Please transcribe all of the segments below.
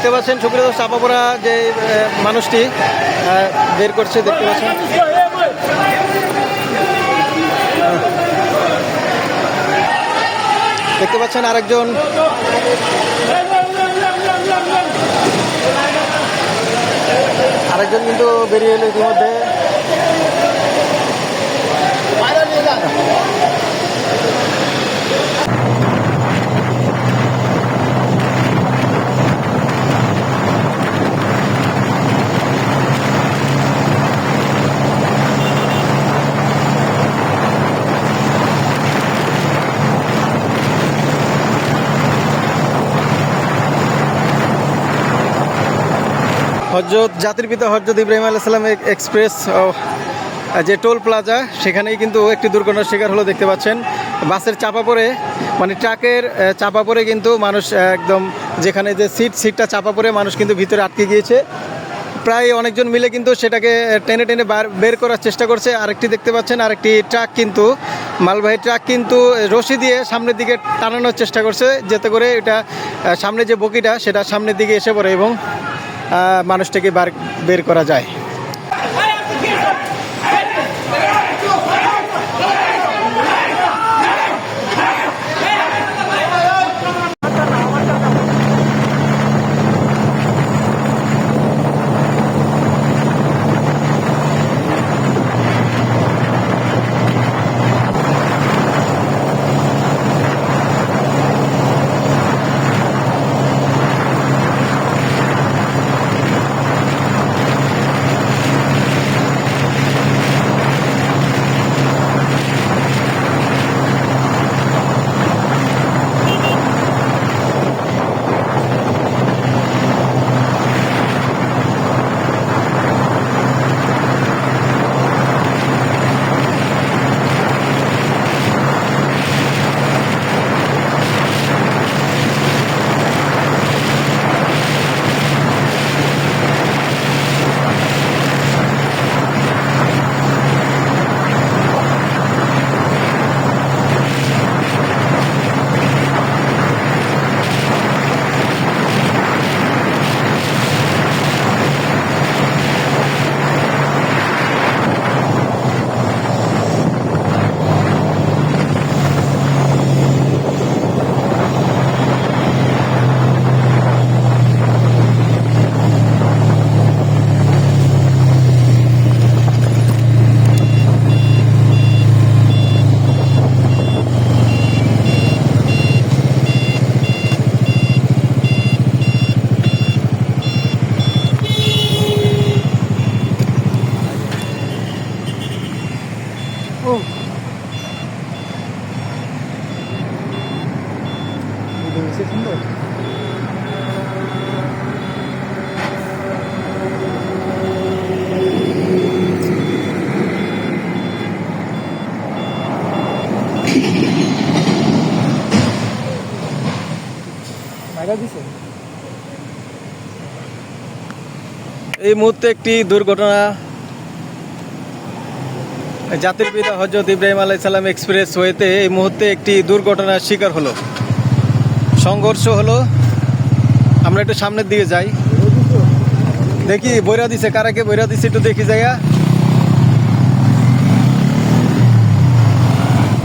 দেখতে পাচ্ছেন সুপ্রিয় দর্শক, চাপা পড়া যে মানুষটি বের করছে দেখতে পাচ্ছেন। দেখতে পাচ্ছেন আরেকজন কিন্তু বেরিয়ে এলো ইতিমধ্যে। হযরত জাতির পিতা হযরত ইব্রাহিম আলাইহিস সালাম এক্সপ্রেস যে টোল প্লাজা, সেখানেই কিন্তু একটি দুর্ঘটনার শিকার হলো। দেখতে পাচ্ছেন বাসের চাপা পড়ে, মানে ট্রাকের চাপা পড়ে কিন্তু মানুষ একদম যেখানে যে সিটটা চাপা পড়ে মানুষ কিন্তু ভিতরে আটকে গিয়েছে। প্রায় অনেকজন মিলে কিন্তু সেটাকে টেনে টেনে বের করার চেষ্টা করছে। আরেকটি দেখতে পাচ্ছেন আরেকটি ট্রাক কিন্তু মালবাহী ট্রাক কিন্তু রশি দিয়ে সামনের দিকে টানানোর চেষ্টা করছে, যাতে করে এটা সামনে যে বগিটা সেটা সামনের দিকে এসে পড়ে এবং মানুষটাকে বের করা যায়। এই মুহূর্তে একটি দুর্ঘটনা, জাতির পিতা হযরত ইব্রাহিম আলাইহিস সালাম এক্সপ্রেস ওয়েতে এই মুহূর্তে একটি দুর্ঘটনার শিকার হলো, সংঘর্ষ হলো। আমরা একটু সামনের দিকে যাই, দেখি বইরা দিছে, কারাকে বইরা দিছে একটু দেখি যাইয়া,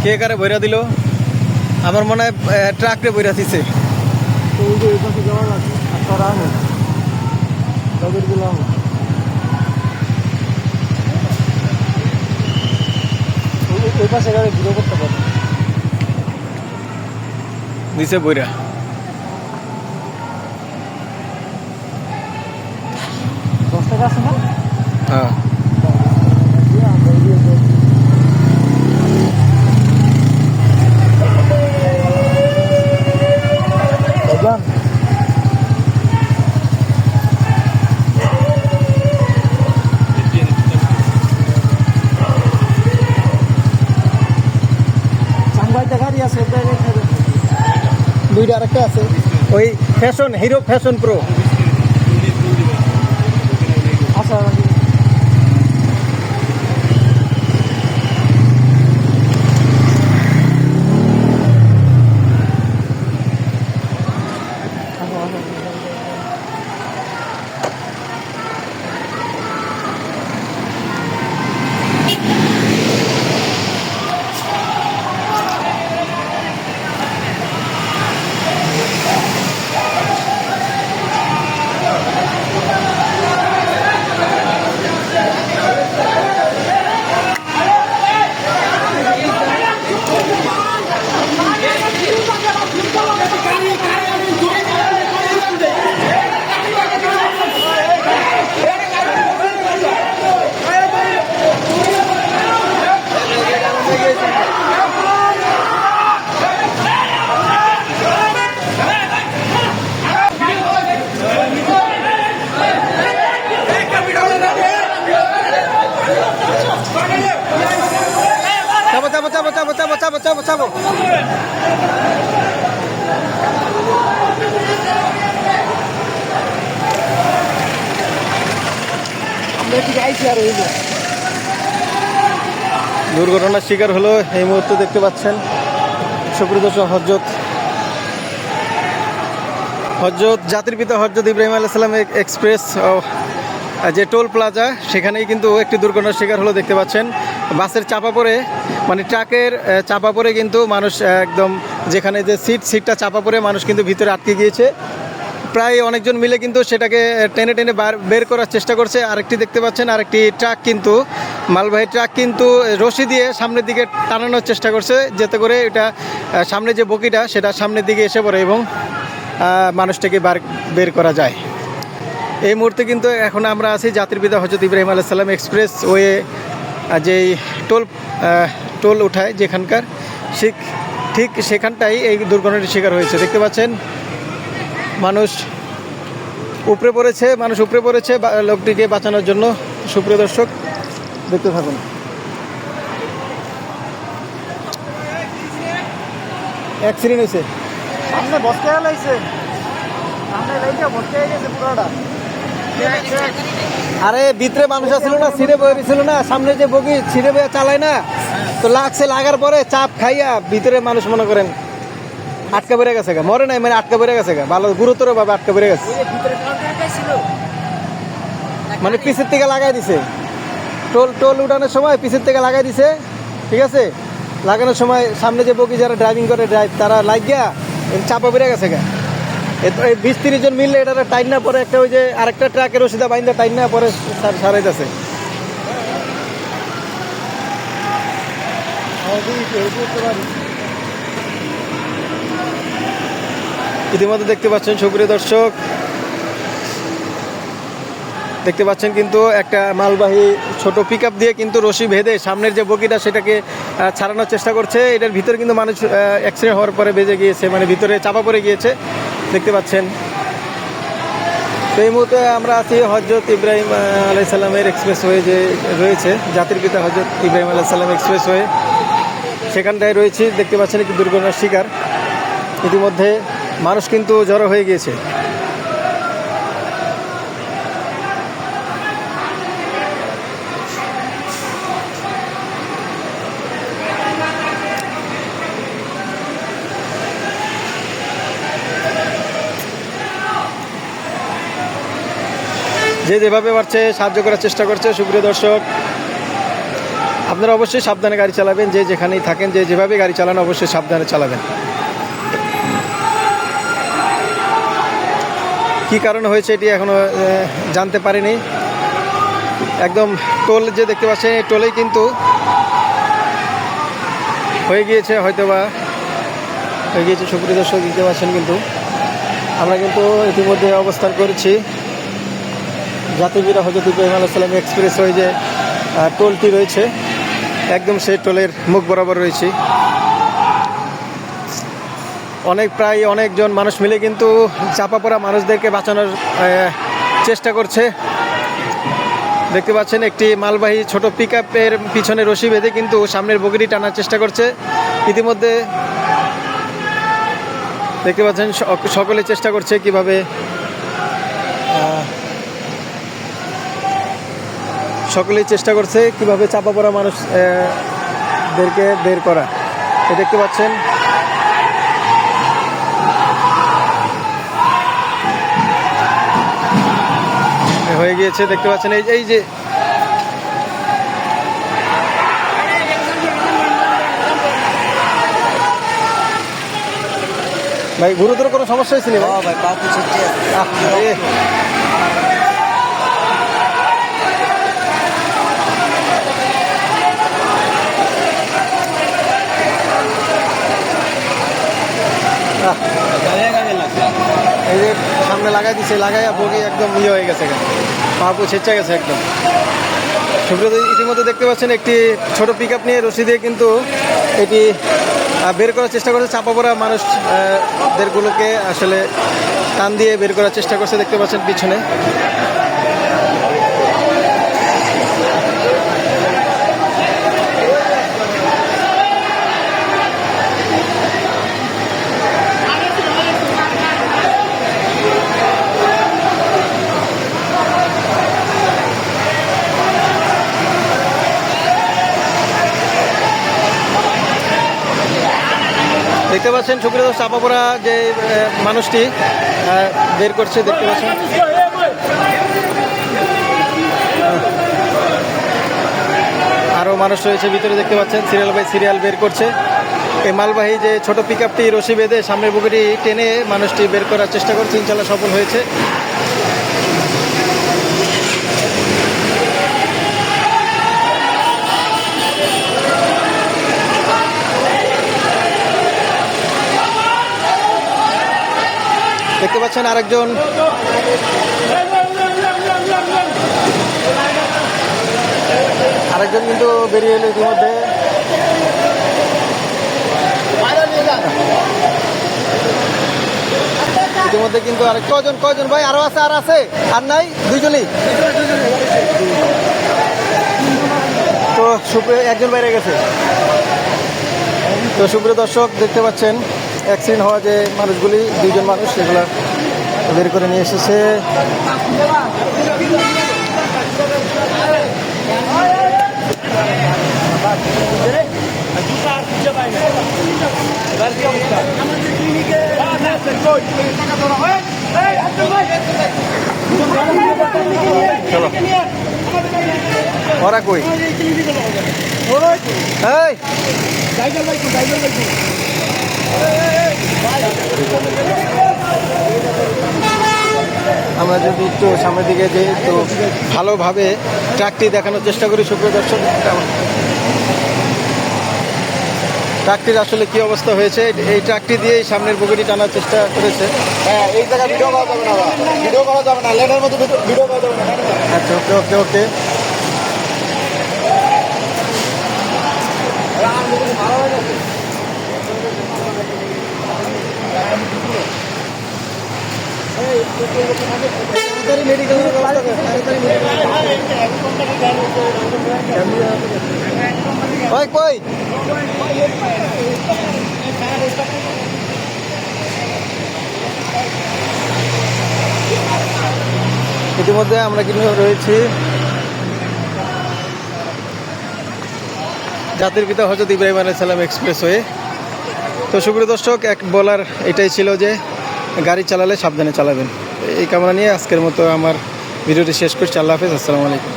কে কারে বইরা দিল। আমার মনে হয় ট্রাকরে বইরা দিছে। দিছে বইরা। হ্যাঁ দুইটা আরেকটা আছে, ওই ফ্যাশন হিরো ফ্যাশন প্রো। আচ্ছা যাবো। দুর্ঘটনার শিকার হলো এই মুহূর্তে দেখতে পাচ্ছেন সুপ্রিয় দর্শক হজরত জাতির পিতা হজরত ইব্রাহিম আলাইহিস সালাম এক্সপ্রেস যে টোল প্লাজা সেখানেই কিন্তু একটি দুর্ঘটনার শিকার হলো দেখতে পাচ্ছেন। বাসের চাপা পড়ে মানে ট্রাকের চাপা পড়ে কিন্তু মানুষ একদম যেখানে যে সিটটা চাপা পড়ে মানুষ কিন্তু ভিতরে আটকে গিয়েছে। প্রায় অনেকজন মিলে কিন্তু সেটাকে টেনে টেনে বের করার চেষ্টা করছে। আরেকটি দেখতে পাচ্ছেন আরেকটি ট্রাক কিন্তু মালবাহী ট্রাক কিন্তু রশি দিয়ে সামনের দিকে টানানোর চেষ্টা করছে যাতে করে এটা সামনে যে বগিটা সেটা সামনের দিকে এসে পড়ে এবং মানুষটাকে বের করা যায়। এই মুহূর্তে কিন্তু এখন আমরা আছি জাতির পিতা হজরত ইব্রাহিম আলাইহিস সালাম এক্সপ্রেস ওয়ে যেই টোল উঠায় যেখানকার ঠিক সেখানটাই এই দুর্ঘটনাটির শিকার হয়েছে। দেখতে পাচ্ছেন মানুষ উপরে পড়েছে লোকটিকে বাঁচানোর জন্য। সুপ্রিয় দর্শক দেখতে থাকুন। অ্যাক্সিডেন্ট হয়েছে, সামনে বসতে লাগছে, সামনে লাইটটা বসতে গেছে পুরোটা। আরে ভিতরে মানুষ আসছিল না, ছিঁড়ে বইছিল না, সামনে যে বগি ছিঁড়ে বয়ে চালায় না, তো লাগার পরে চাপ খাইয়া ভিতরে মানুষ মনে করেন আটকা বেড়ে গেছে, মরে নাই মানে আটকা বেড়ে গেছে, ভালো গুরুতর ভাবে আটকা বেড়ে গেছে, মানে পিছের থেকে লাগাই দিছে। টোল উঠানোর সময় পিছের থেকে লাগাই দিছে, ঠিক আছে, লাগানোর সময় সামনে যে বগি যারা ড্রাইভিং করে তারা লাগিয়া চাপা বেড়ে গেছে। 20-30 জন মিললে এটা টাইন না পরে একটা ওই যে আরেকটা ট্রাকের রশিদা বাইন্দা টাইন না পরে সারাইতেছে। ইতিমধ্যে দেখতে পাচ্ছেন সুপ্রিয় দর্শক দেখতে পাচ্ছেন কিন্তু একটা মালবাহী ছোট পিকআপ দিয়ে কিন্তু রশি বেঁধে সামনের যে বগিটা সেটাকে ছাড়ানোর চেষ্টা করছে। এটার ভিতরে কিন্তু মানুষ অ্যাক্সিডেন্ট হওয়ার পরে বেজে গিয়েছে, মানে ভিতরে চাপা পড়ে গিয়েছে দেখতে পাচ্ছেন। তো এই মুহূর্তে আমরা আছি হজরত ইব্রাহিম আলাইহিস সালামের এক্সপ্রেসওয়ে যে রয়েছে জাতির পিতা হজরত ইব্রাহিম আলাইহিস সালাম এক্সপ্রেসওয়ে সেখানটায় রয়েছি। দেখতে পাচ্ছেন একটি দুর্ঘটনার শিকার। ইতিমধ্যে মানুষ কিন্তু জড়ো হয়ে গিয়েছে। যে যেভাবে পারছে সাহায্য করার চেষ্টা করছে। সুপ্রিয় দর্শক আপনারা অবশ্যই সাবধানে গাড়ি চালাবেন, যে যেখানেই থাকেন, যে যেভাবে গাড়ি চালান অবশ্যই সাবধানে চালাবেন। কি কারণে হয়েছে এটি এখনো জানতে পারিনি। একদম টোল যে দেখতে পাচ্ছেন এই টোলেই কিন্তু হয়ে গিয়েছে, হয়তোবা হয়ে গিয়েছে। সুপ্রিয় দর্শক দেখতে পাচ্ছেন কিন্তু আমরা কিন্তু ইতিমধ্যে অবস্থান করেছি জাতির পিতা হজরত ইব্রাহিম আলাইহিস সালাম এক্সপ্রেস ওই যে টোলটি রয়েছে একদম সেই টোলের মুখ বরাবর রয়েছি। প্রায় অনেকজন মানুষ মিলে কিন্তু চাপা পড়া মানুষদেরকে বাঁচানোর চেষ্টা করছে। দেখতে পাচ্ছেন একটি মালবাহী ছোট পিকআপের পিছনে রশি বেঁধে কিন্তু সামনের বগিটি টানার চেষ্টা করছে। ইতিমধ্যে দেখতে পাচ্ছেন সকলে চেষ্টা করছে কিভাবে চাপা পড়া মানুষদেরকে বের করা। দেখতে পাচ্ছেন হয়ে গিয়েছে, দেখতে পাচ্ছেন এই যে ভাই গুরুতর কোনো সমস্যা হয়েছিল ভাই? এই যে সামনে লাগাই দিছে, লাগাইয়া বগি একদম হয়ে গেছে, পা ছেঁচা গেছে একদম। সুব্রত ইতিমধ্যে দেখতে পাচ্ছেন একটি ছোট পিকআপ নিয়ে রশি দিয়ে কিন্তু এটি বের করার চেষ্টা করছে। চাপা পড়া মানুষদেরগুলোকে আসলে টান দিয়ে বের করার চেষ্টা করছে, দেখতে পাচ্ছেন পিছনে। পাচ্ছেন সুপ্রিয় দর্শক, চাপা পড়া যে মানুষটি বের করছে দেখতে পাচ্ছেন। আরও মানুষ রয়েছে ভিতরে দেখতে পাচ্ছেন, সিরিয়াল বাই সিরিয়াল বের করছে। এই মালবাহী যে ছোট পিক আপটি রশি বেঁধে সামনের বুকেটি টেনে মানুষটি বের করার চেষ্টা করছে, ইনশাল্লাহ সফল হয়েছে। দেখতে পাচ্ছেন আরেকজন কিন্তু বেরিয়ে এলো ইতিমধ্যে। ইতিমধ্যে কিন্তু আরেক কজন ভাই আরো আছে, আর নাই, দুইজনই তো একজন বাইরে গেছে। তো সুপ্রিয় দর্শক দেখতে পাচ্ছেন অ্যাক্সিডেন্ট হওয়া যে মানুষগুলি, দুইজন মানুষ, সেগুলো বের করে নিয়ে এসেছে। চলো ওরা কই আমরা যদি একটু সামনের দিকে যাই তো ভালোভাবে ট্রাকটি দেখানোর চেষ্টা করি সুপ্রিয় দর্শক। ট্রাকটির আসলে কি অবস্থা হয়েছে, এই ট্রাকটি দিয়ে সামনের বগিটি টানার চেষ্টা করেছে। হ্যাঁ, এই জায়গায় ভিডিও করা যাবে না, ভিডিও করা যাবে না, লেনের মতো ভিডিও করা যাবে না। আচ্ছা, ওকে। কই ইতিমধ্যে আমরা কিন্তু রয়েছি জাতির পিতা হযরত ইব্রাহিম আলাইহিস সালাম এক্সপ্রেসওয়ে। তো সুপ্রিয় দর্শক, এক বলার এটাই ছিল যে গাড়ি চালালে সাবধানে চালাবেন। এই কামনা নিয়ে আজকের মতো আমার ভিডিওটি শেষ করছি। আল্লাহ হাফেজ, আসসালামু আলাইকুম।